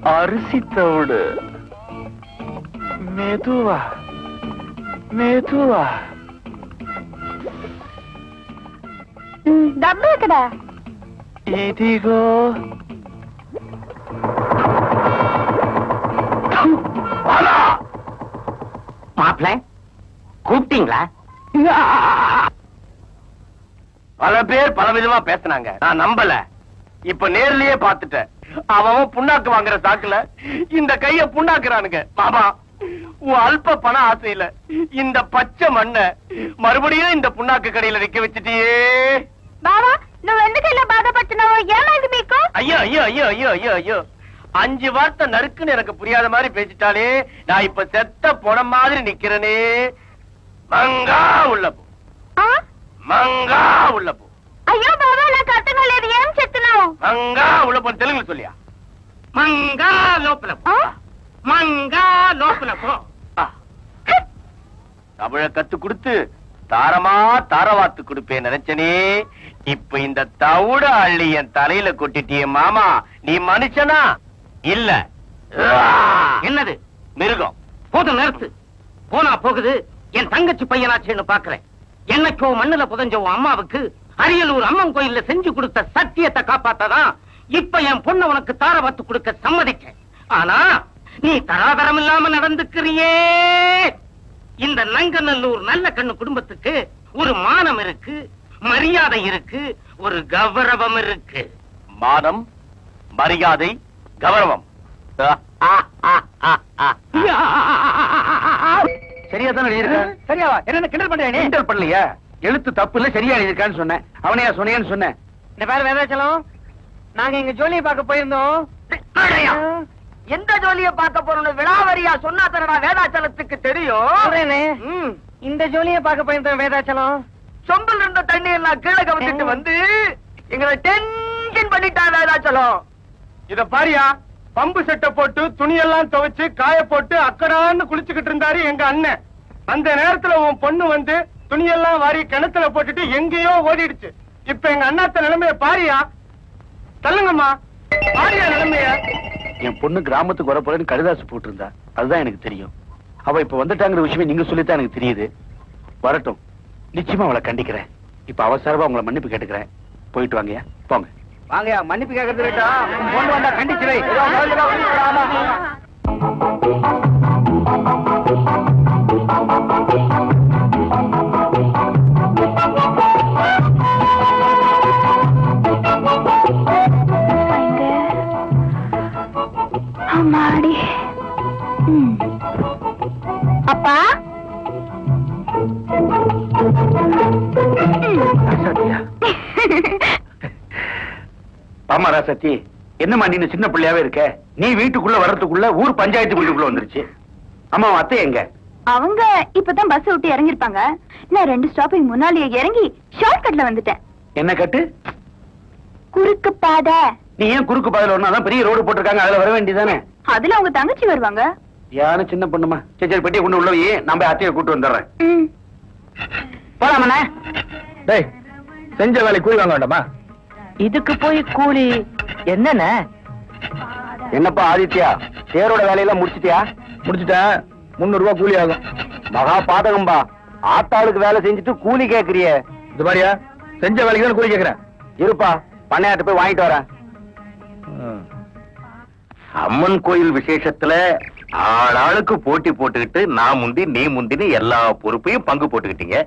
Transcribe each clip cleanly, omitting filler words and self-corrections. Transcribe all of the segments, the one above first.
அரிசி தவிடு. மெதுவா மெதுவா. டப்பு கடா. இதிகோ. மாப்பிள்ள கூப்பிட்டீங்களா? பல பேர் பல விதமா பேசினாங்க, நான் நம்பல. இப்ப நேர்லயே பாத்துட்டேன். அவன் புண்ணாக்கு வாங்குற சாக்குல இந்த கைய புண்ணாக்குறானுங்க. மாமா, உன் அல்ப பண ஆசையில இந்த பச்சை மண்ண மறுபடியும் இந்த புண்ணாக்கு கடையில நிக்க வச்சுட்டியே. బావా నువ్వు ఎందుకు ఇలా బాధపడుతున్నావు? ఏమైంది మీకు? ஐயோ ஐயோ ஐயோ ஐயோ ஐயோ ஐயோ, 5 வார்த்தை நறுக்குன்னு எனக்கு புரியாத மாதிரி பேசிட்டாலே நான் இப்ப செத்த போன மாதிரி நிக்கிறனே. மங்கா உள்ள போ, மங்கா உள்ள போ. అయ్యో బావా నాకు అర్థం కాలేదు, ఏం చెప్తున్నావు? மங்கா உள்ள போ. தெலுங்குல சொல்லியா? மங்கா லோப்பல போ, மங்கா லோப்பல போ. தமிழ கத்து கொடுத்து தாரமா தாரவாத்து கொடுப்பேன் நினைச்சனே. இப்ப இந்த தவிட அள்ளி என் தலையில கொட்டிட்டியே மாமா. நீ மனுஷனா இல்ல என்னது மிருகம்? போதும் நிறுத்து. போனா போகுது, என் தங்கச்சி பையனாச்சுன்னு பாக்குறேன். என்னைக்கோ மண்ணுல புதஞ்ச உன் அம்மாவுக்கு அரியலூர் அம்மன் கோயில்ல செஞ்சு கொடுத்த சத்தியத்தை காப்பாத்ததான் இப்ப என் பொண்ணு உனக்கு தாரவாத்து கொடுக்க சம்மதிக்க. ஆனா நீ தராதரம் இல்லாம நடந்துக்கிறியே. இந்த நங்கநல்லூர் நல்ல கண்ணு குடும்பத்துக்கு ஒரு மானம் இருக்கு, மரியாதை இருக்கு, ஒரு கௌரவம் இருக்கு. மானம், மரியாதை, கௌரவம். சரியா தானே எழுதியிருக்க? சரியாவா? என்ன கிண்டல் பண்றேன்? கிண்டல் பண்ணலையா? எழுத்து தப்பு இல்ல, சரியா எழுதியிருக்கான்னு சொன்னேன். அவனையா சொன்னேன்னு சொன்னேன். இந்த பேர் வேதாச்சலம், நாங்க எங்க ஜோலியை பார்க்க போயிருந்தோம். எந்த ஜோலியை பார்க்க போறோம்னு விழாவரியா சொன்னா தரடா வேதாச்சலத்துக்கு தெரியும். இந்த ஜோலியை பார்க்க போயிருந்தோம் வேதாச்சலம். சொம்பல் இருந்த தண்ணி எல்லாம் கீழே கவிட்டு வந்து எங்களை டென்ஷன் பண்ணிட்டான் வேதாச்சலம். இத பாரியா, பம்பு செட்டை போட்டு துணியெல்லாம் துவைச்சு காய போட்டு அக்கடான்னு குளிச்சுக்கிட்டு இருந்தாரு எங்க அண்ணன். அந்த நேரத்துல உன் பொண்ணு வந்து துணியெல்லாம் வாரி கிணத்துல போட்டுட்டு எங்கேயோ ஓடிடுச்சு. இப்ப எங்க அண்ணாத்த நிலைமைய பாரியா. சொல்லுங்கம்மா, பாரியா நிலைமைய. என் பொண்ணு கிராமத்துக்கு வர போறேன்னு கடிதாசு போட்டு இருந்தா, அதுதான் எனக்கு தெரியும். அவ இப்ப வந்துட்டாங்கிற விஷயமே நீங்க சொல்லித்தான் எனக்கு தெரியுது. வரட்டும், நிச்சயமா அவளை கண்டிக்கிறேன். இப்ப அவசரமா உங்களை மன்னிப்பு கேட்டுக்கிறேன். போயிட்டு வாங்கயா, போங்க. வாங்கயா, மன்னிப்பு கேட்கறது விட்டா பொண்ணு வந்தா கண்டிச்சு வை. அம்மாடி. அப்பா, ஆமா ராசத்தி, என்னம்மா நீ சின்ன பிள்ளையாவே இருக்க? நீ வீட்டுக்குள்ள வர்றதுக்குள்ள ஊர் பஞ்சாயத்து வீட்டுக்குள்ள வந்துருச்சு. அம்மா அத்தை எங்க? அவங்க இப்பதான் பஸ் விட்டு இறங்கிருப்பாங்க. நான் 2 ஸ்டாப்பிங் முன்னாலேயே இறங்கி ஷார்ட் கட்ல வந்துட்டேன். என்ன கட்டு? குறுக்கு பாதை. நீ ஏன் குறுக்கு பாதையில வரணும்? பெரிய ரோடு போட்டிருக்காங்க, அதுல வர வேண்டியதானே. அதுல அவங்க தங்கச்சி வருவாங்க. யாரும் சின்ன பொண்ணுமா? சரி சரி, பெட்டியை கொண்டு உள்ள போய் நான் போய் அத்தையை கூட்டு வந்துடுறேன். போலாமண்ணே. டேய், செஞ்ச வேலை கூலி வாங்க வேண்டாமா? இதுக்கு போய் கூலி என்னண்ண? என்னப்பா ஆதித்யா, தேரோட வேலையெல்லாம் முடிச்சிட்டியா? முடிச்சிட்டேன். 300 ரூபாய் கூலி ஆகும். மகா பாதகம்பா, ஆத்தாளுக்கு வேலை செஞ்சுட்டு கூலி கேக்குறியே. இது மாதிரியா, செஞ்ச வேலைக்கு தான் கூலி கேக்குறேன். இருப்பா, பண்ணையாட்ட போய் வாங்கிட்டு வரேன். அம்மன் கோயில் விசேஷத்துல ஆளாளுக்கு போட்டி போட்டுக்கிட்டு நான் முந்தி நீ முந்தின்னு எல்லா பொறுப்பையும் பங்கு போட்டுக்கிட்டீங்க.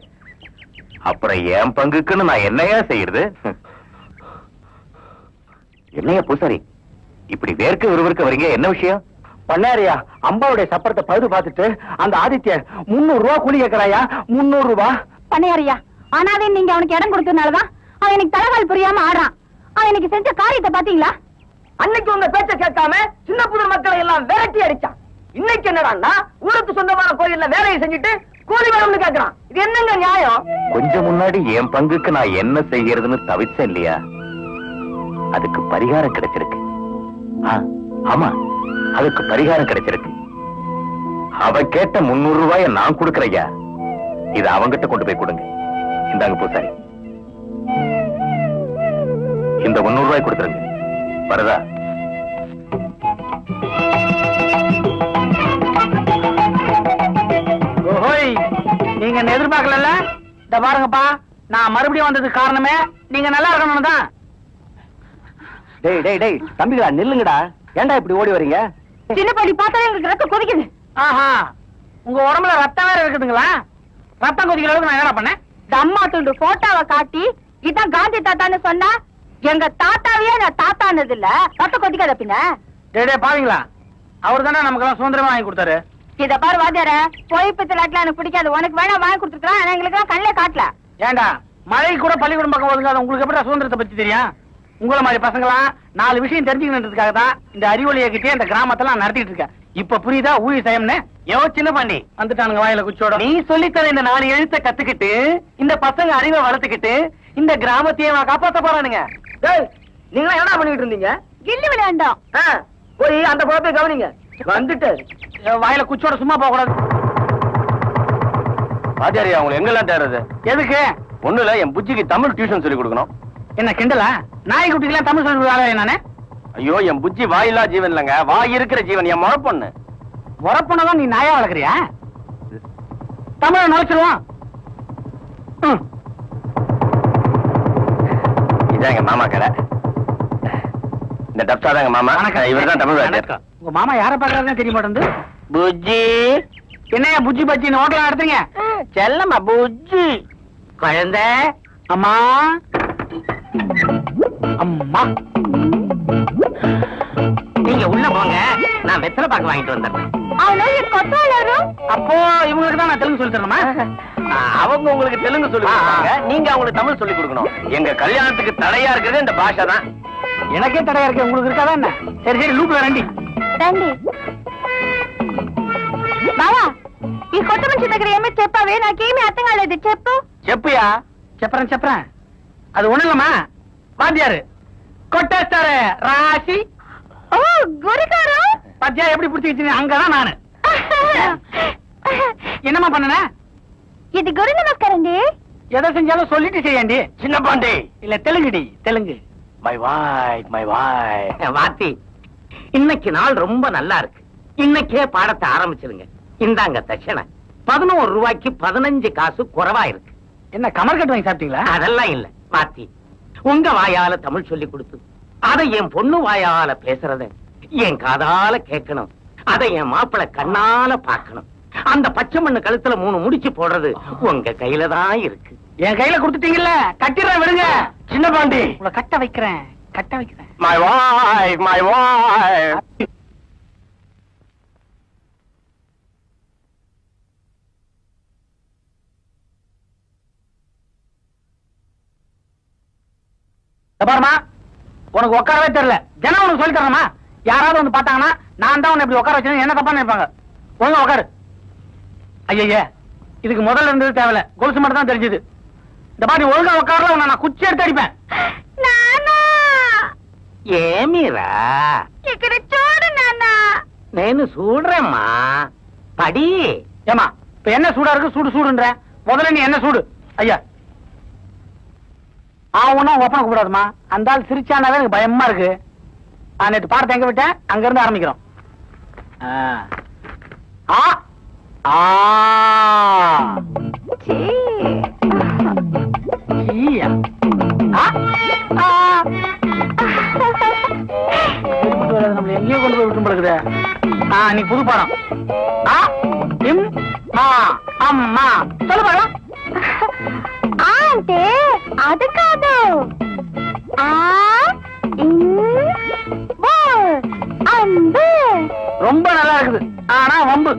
அப்புறம் என் பங்குக்குன்னு நான் என்னையா செய்யறது? என்னையா பூசாரி இப்படி வேர்க்க விறுவிறுக்க வரீங்க? என்ன விஷயம்? பண்ணாரியா, அம்பாவுடைய சப்பரத்தை பழுது பார்த்துட்டு அந்த ஆதித்ய 300 ரூபாய் கூலி கேட்கறாயா. 300 ரூபாய் பண்ணையாரியா, ஆனாவே நீங்க அவனுக்கு இடம் கொடுத்ததுனாலதான் அவன் எனக்கு தலைகால் புரியாம ஆடுறான். அவன் எனக்கு செஞ்ச காரியத்தை பாத்தீங்களா? அன்னைக்கு உங்க பேச்ச கேட்காம சின்ன புது மக்களை எல்லாம் விரட்டி அடிச்சான். இன்னைக்கு என்னடான்னா ஊருக்கு சொந்தமான கோயில்ல வேலையை செஞ்சுட்டு கூலி வேணும்னு கேட்கறான். இது என்னங்க நியாயம்? கொஞ்சம் முன்னாடி என் பங்குக்கு நான் என்ன செய்யறதுன்னு தவிச்சேன் இல்லையா, அதுக்கு பரிகாரம் கிடைச்சிருக்கு. ஆமா, அதுக்கு பரிகாரம் கிடைச்சிருக்கு. அவ கேட்ட 300 ரூபாய நான் கொடுக்கறையா, இத அவங்கிட்ட கொண்டு போய் கொடுங்க. இந்தாங்க பூசாரி, இந்த 300 ரூபாய் கொடுத்துருங்க. வரதா? எதிர்பார்க்கல. இந்த பாருங்கப்பா, நான் மறுபடியும் வந்ததுக்கு காரணமே நீங்க நல்லா இருக்கணும் தான். டேய் டேய் டேய் தம்பிகளா நில்லுங்கடா. ஏன்டா இப்படி ஓடி வரீங்க? சின்ன பாட்டி பார்த்தாலே எங்களுக்கு ரத்தம் கொதிக்குது. ஆஹா, உங்க உடம்புல ரத்தம் வேற இருக்குதுங்களா? ரத்தம் கொதிக்கிற அளவுக்கு நான் என்ன பண்ணேன்? அம்மா துண்டு போட்டோவை காட்டி இதான் காந்தி தாத்தான்னு சொன்னா எங்க தாத்தாவையே நான் தாத்தானது இல்ல. ரத்தம் கொதிக்காத பின்ன. டேய் பாவீங்களா, அவர் தானே நமக்கு எல்லாம் சுதந்திரமா வாங்கி கொடுத்தாரு. இத பாரு வாத்தியார, பொய்ப்பத்து லாட்ல எனக்கு பிடிக்காது. உனக்கு வேணா வாங்கி கொடுத்துருக்கான், ஆனா எங்களுக்கு எல்லாம் கண்ணிலே காட்டல. ஏண்டா மழை கூட பள்ளிக்கூடம் பக்கம் ஒதுங்காது, உங்களுக்கு எப்படி சுதந்திரத்தை பத்தி தெரியும்? உங்களை மாதிரி பசங்களாம் 4 விஷயம் தெரிஞ்சுக்கணுன்றதுக்காக தான் இந்த அறிவொளியை கிட்டே இந்த கிராமத்தெல்லாம் நடத்திட்டு இருக்கேன். இப்ப புரியுதா ஊழி சயம்னு? சின்ன பாண்டி வந்துட்டானுங்க வாயில குச்சோட. நீ சொல்லித்தர இந்த 4 எழுத்த கத்துக்கிட்டு இந்த பசங்க அறிவை வளர்த்துக்கிட்டு இந்த கிராமத்தையே காப்பாத்த போறானுங்க. டேய், நீங்க என்ன பண்ணிட்டு இருந்தீங்க? கில்லி விளையாண்டோம். போய் அந்த குழப்பை கவனிங்க. வந்துட்டு வாயில குச்சோட சும்மா போக கூடாது. வாத்தியாரியா அவங்க எங்கெல்லாம் தேடுறது? எதுக்கு? ஒண்ணுல என் புஜ்ஜிக்கு தமிழ் டியூஷன் சொல்லி கொடுக்கணும். என்ன கிண்டலா? நாய்க்குட்டிக்கெல்லாம் தமிழ் சொல்லி நானே? ஐயோ, என் புஜ்ஜி வாயில்லா ஜீவன் இல்லங்க, வாய் இருக்கிற ஜீவன். என் முறை பொண்ணு. உறப்புனதான் நீ நாயா வளர்க்குறியா? தமிழ நுழைச்சிருவான். இதான் எங்க மாமா கடை. இந்த டப்ஸா தான் எங்க மாமா. இவர் தான் தமிழ் வாத்தியார். உங்க மாமா யார பாக்குறாருன்னு தெரிய மாட்டேங்குது. புஜ்ஜி என்னையா புஜ்ஜி பஜ்ஜி ஹோட்டல் நடத்துறீங்க? செல்லம்மா புஜ்ஜி. குழந்தை அம்மா அம்மா நீங்க உள்ள போங்க, நான் வெத்தலை பாக்கு வாங்கிட்டு வந்துடுறேன். அப்போ இவங்களுக்கு தான் நான் தெலுங்கு சொல்லி தரணுமா? அவங்க உங்களுக்கு தெலுங்கு சொல்லி கொடுப்பாங்க, நீங்க அவங்களுக்கு தமிழ் சொல்லி கொடுக்கணும். எங்க கல்யாணத்துக்கு தடையா இருக்கிறது இந்த பாஷை தான். எனக்கே தடையா இருக்கு, உங்களுக்கு இருக்காதா என்ன? சரி சரி, லூப்ல ரெண்டி రండి బావా ఈ కొత్త మనిషి దగ్గర ఏమీ చెప్పావే నాకేమీ అర్థం కాలేదు చెప్పు చెప్పుయా చెప్పறேன் அது ஒண்ணு இல்லம்மா வாத்தியாரு கொட்டேஸ்டாரு ராசி ఓ గురిగారు பத்தியா எப்படி பிடிச்சி வச்சு அங்கதான் நானு என்னம்மா பண்ணன ఇది గురు నమస్కారం అండి எதை செஞ்சாலும் சொல்லிட்டு செய்யண்டி சின்ன பாண்டி இல்ல தெலுங்குடி தெலுங்கு மை வாய் வாத்தி இன்னைக்கு நாள் ரொம்ப நல்லா இருக்கு. இன்னைக்கே பாடத்தை ஆரம்பிச்சிருங்க. இந்தாங்க தட்சணை 11 ரூபாய்க்கு 15 காசு குறைவா இருக்கு. என்ன கமர் கட்டு வாங்கி சாப்பிட்டீங்களா? அதெல்லாம் இல்ல வாத்தி, உங்க வாயால தமிழ் சொல்லி கொடுத்து அதை என் பொண்ணு வாயால பேசுறத என் காதால கேட்கணும். அதை என் மாப்பிளை கண்ணால பாக்கணும். அந்த பச்சை மண்ணு கழுத்துல 3 முடிச்சு போடுறது உங்க கையில தான் இருக்கு. என் கையில கொடுத்துட்டீங்கல்ல, கட்டிடுறேன் விடுங்க. சின்ன பாண்டி உங்களை கட்ட வைக்கிறேன். மை வாய் பாருமா, உனக்கு உட்காரவே தெரியல. ஜனம் உனக்கு சொல்லி தரணுமா? யாராவது வந்து பார்த்தாங்கன்னா நான் தான் உன்னை இப்படி உட்கார வச்சேன் என்ன தப்பா நினைப்பாங்க. ஒழுங்கா உட்காரு. ஐயே, இதுக்கு முதல்ல இருந்தது தேவையில்ல, கொலுசு மட்டும் தான் தெரிஞ்சது. இந்த மாதிரி ஒழுங்கா உட்காரல உன்னை நான் குச்சி எடுத்து அடிப்பேன். ఏమిరా ఇక్కడ చూడు నాన్న నేను చూడరేమ్మా పడి ஏமா இப்ப என்ன சூடா இருக்கு? சூடுன்ற முதல்ல நீ என்ன சூடு? ஐயா ஒன்னும் ஒப்பனை கூடாதுமா. அந்த ஆள் சிரிச்சானாவே எனக்கு பயமா இருக்கு. நேற்று பாடத்தை எங்க விட்டேன், அங்க இருந்து ஆரம்பிக்கிறோம். நம்மள எங்கேயோ கொண்டு போய் விட்டு பழகுது. நீ புது பாடம். அம்மா சொல்லு பாடம். అంటే అది కాదు அன்பு. ரொம்ப நல்லா இருக்குது. ஆனா வம்பு.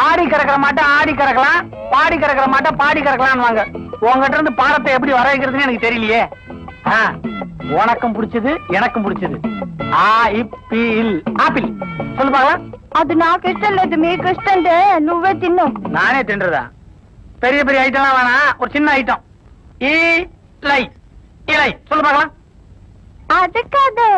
ஆடி கறக்கிற மாட்டை ஆடி கறக்கலாம், பாடி கறக்கிற மாட்டை பாடி கறக்கலாம் வாங்க. உங்ககிட்ட இருந்து பாடத்தை எப்படி வர வைக்கிறதுன்னு எனக்கு தெரியலையே. உனக்கும் பிடிச்சது எனக்கும் பிடிச்சது. ஆப்பிள் சொல்லு பாக்கலாம். అది నాకు ఇష్టం లేదు, మీకు ఇష్టం నువ్వే తిన్ను. நானே தின்றதா? பெரிய பெரிய ஐட்டம்லாம் வேணாம், ஒரு சின்ன ஐட்டம். இலை சொல்லு பாக்கலாம். అది కాదు